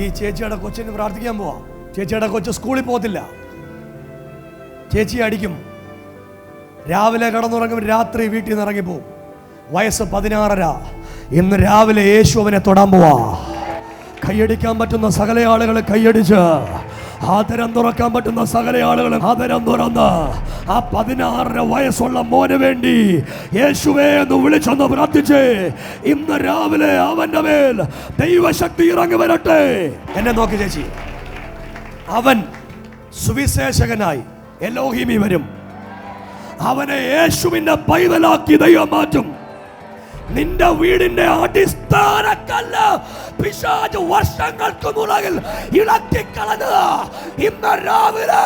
ഈ ചേച്ചിയുടെ കൊച്ചിന് പ്രാർത്ഥിക്കാൻ പോവാം. ചേച്ചിയുടെ കൊച്ച് സ്കൂളിൽ പോകത്തില്ല. ചേച്ചി അടിക്കും. രാവിലെ കിടന്നുറങ്ങും, രാത്രി വീട്ടിൽ നിന്ന് ഇറങ്ങിപ്പോവും. വയസ്സ് 16. ഇന്ന് രാവിലെ യേശു അവനെ തൊടാൻ പോവാ. കൈയടിക്കാൻ പറ്റുന്ന സകല ആളുകൾ കൈയടിച്ച്, ആദരം തുറക്കാൻ പറ്റുന്ന സകല ആളുകളും ആദരം തുറന്ന് ആ 16 വയസ്സുള്ള മോന് വേണ്ടി യേശുവേ എന്ന് വിളിച്ചൊന്ന് പ്രാർത്ഥിച്ച് ഇന്ന് രാവിലെ അവന്റെ മേൽ ദൈവശക്തി ഇറങ്ങി വരട്ടെ. എന്നെ നോക്കി ചേച്ചി, അവൻ സുവിശേഷകനായി എലോഹിമി വരും. അവനെ യേശുവിന്റെ പൈതലാക്കി ദൈവം മാറ്റും. നിന്റെ വീടിന്റെ അടിസ്ഥാന കല്ല് പിശാച് വർഷങ്ങൾക്ക് മുറകിൽ ഇളക്കിക്കളഞ്ഞത് ഇന്ന് രാവിലെ